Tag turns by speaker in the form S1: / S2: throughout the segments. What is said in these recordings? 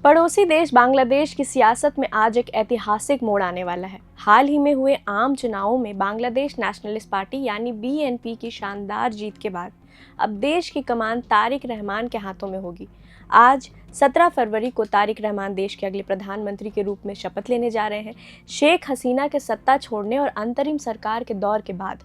S1: पड़ोसी देश बांग्लादेश की सियासत में आज एक ऐतिहासिक मोड़ आने वाला है। हाल ही में हुए आम चुनावों में बांग्लादेश नेशनलिस्ट पार्टी यानी बीएनपी की शानदार जीत के बाद अब देश की कमान तारिक रहमान के हाथों में होगी। आज 17 फरवरी को तारिक रहमान देश के अगले प्रधानमंत्री के रूप में शपथ लेने जा रहे हैं। शेख हसीना के सत्ता छोड़ने और अंतरिम सरकार के दौर के बाद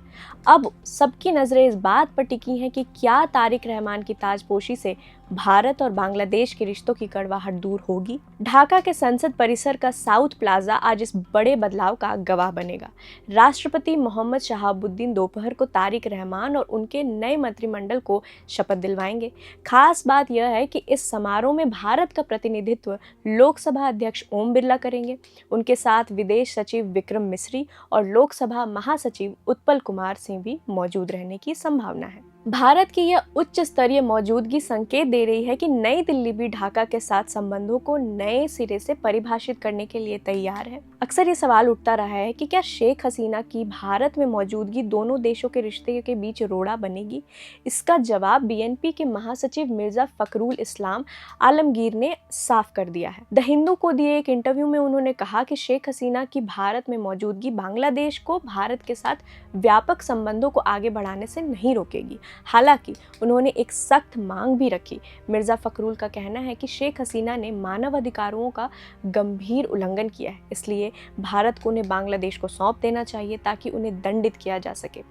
S1: अब सबकी नज़रें इस बात पर टिकी हैं कि क्या तारिक रहमान की ताजपोशी से भारत और बांग्लादेश के रिश्तों की कड़वाहट दूर होगी। ढाका के संसद परिसर का साउथ प्लाजा आज इस बड़े बदलाव का गवाह बनेगा। राष्ट्रपति मोहम्मद शहाबुद्दीन दोपहर को तारिक रहमान और उनके नए मंत्रिमंडल को शपथ दिलवाएंगे। खास बात यह है कि इस समारोह में भारत का प्रतिनिधित्व लोकसभा अध्यक्ष ओम बिरला करेंगे। उनके साथ विदेश सचिव विक्रम मिस्री और लोकसभा महासचिव उत्पल कुमार सिंह भी मौजूद रहने की संभावना है। भारत की यह उच्च स्तरीय मौजूदगी संकेत दे रही है कि नई दिल्ली भी ढाका के साथ संबंधों को नए सिरे से परिभाषित करने के लिए तैयार है। अक्सर ये सवाल उठता रहा है कि क्या शेख हसीना की भारत में मौजूदगी दोनों देशों के रिश्ते के बीच रोड़ा बनेगी। इसका जवाब बीएनपी के महासचिव मिर्जा फखरुल इस्लाम आलमगीर ने साफ कर दिया है। द हिंदू को दिए एक इंटरव्यू में उन्होंने कहा कि शेख हसीना की भारत में मौजूदगी बांग्लादेश को भारत के साथ व्यापक संबंधों को आगे बढ़ाने से नहीं रोकेगी। हालांकि उन्होंने एक सख्त मांग भी रखी। मिर्जा फखरुल का कहना है कि शेख हसीना ने मानव अधिकारों का गंभीर उल्लंघन किया है, इसलिए भारत को उन्हें बांग्लादेश को सौंप देना चाहिए ताकि उन्हें दंडित किया जा सके।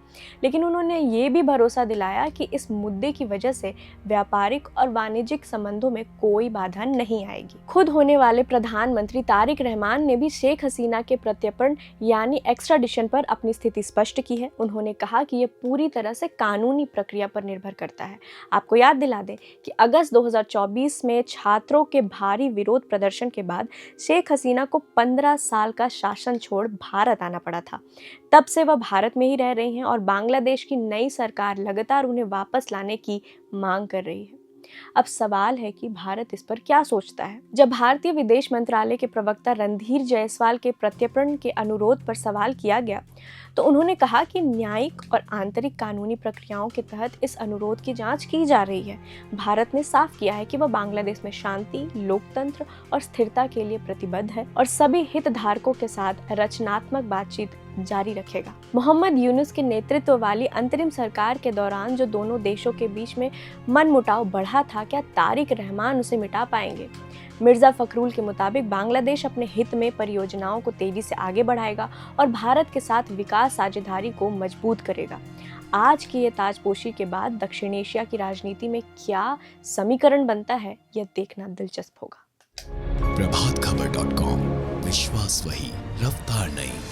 S1: लेकिन उन्होंने ये भी भरोसा दिलाया कि इस मुद्दे की वजह से व्यापारिक और वाणिज्यिक संबंधों में कोई बाधा नहीं आएगी। खुद होने वाले प्रधानमंत्री तारिक रहमान ने भी शेख हसीना के प्रत्यर्पण यानी एक्स्ट्राडिशन पर अपनी स्थिति स्पष्ट की है। उन्होंने कहा कि यह पूरी तरह से कानूनी प्रक्रिया पर निर्भर करता है। आपको याद दिला दें कि अगस्त 2024 में छात्रों के भारी विरोध प्रदर्शन के बाद शेख हसीना को 15 साल का शासन छोड़ भारत आना पड़ा था। तब से वह भारत में ही रह रही हैं और बांग्लादेश की नई सरकार लगातार उन्हें वापस लाने की मांग कर रही है। अब सवाल है कि भारत इस पर क्या सोचता है। जब भारतीय विदेश मंत्रालय के प्रवक्ता रणधीर जायसवाल के प्रत्यर्पण के अनुरोध पर सवाल किया गया तो उन्होंने कहा कि न्यायिक और आंतरिक कानूनी प्रक्रियाओं के तहत इस अनुरोध की जांच की जा रही है। भारत ने साफ किया है कि वह बांग्लादेश में शांति, लोकतंत्र और स्थिरता के लिए प्रतिबद्ध है और सभी हितधारकों के साथ रचनात्मक बातचीत जारी रखेगा। मोहम्मद यूनुस के नेतृत्व वाली अंतरिम सरकार के दौरान जो दोनों देशों के बीच में मनमुटाव बढ़ा था, क्या तारिक रहमान उसे मिटा पाएंगे? मिर्जा फखरुल के मुताबिक बांग्लादेश अपने हित में परियोजनाओं को तेजी से आगे बढ़ाएगा और भारत के साथ विकास साझेदारी को मजबूत करेगा। आज की ये ताजपोशी के बाद दक्षिण एशिया की राजनीति में क्या समीकरण बनता है, यह देखना दिलचस्प होगा।
S2: प्रभातखबर.com, विश्वास वही, रफ्तार नहीं।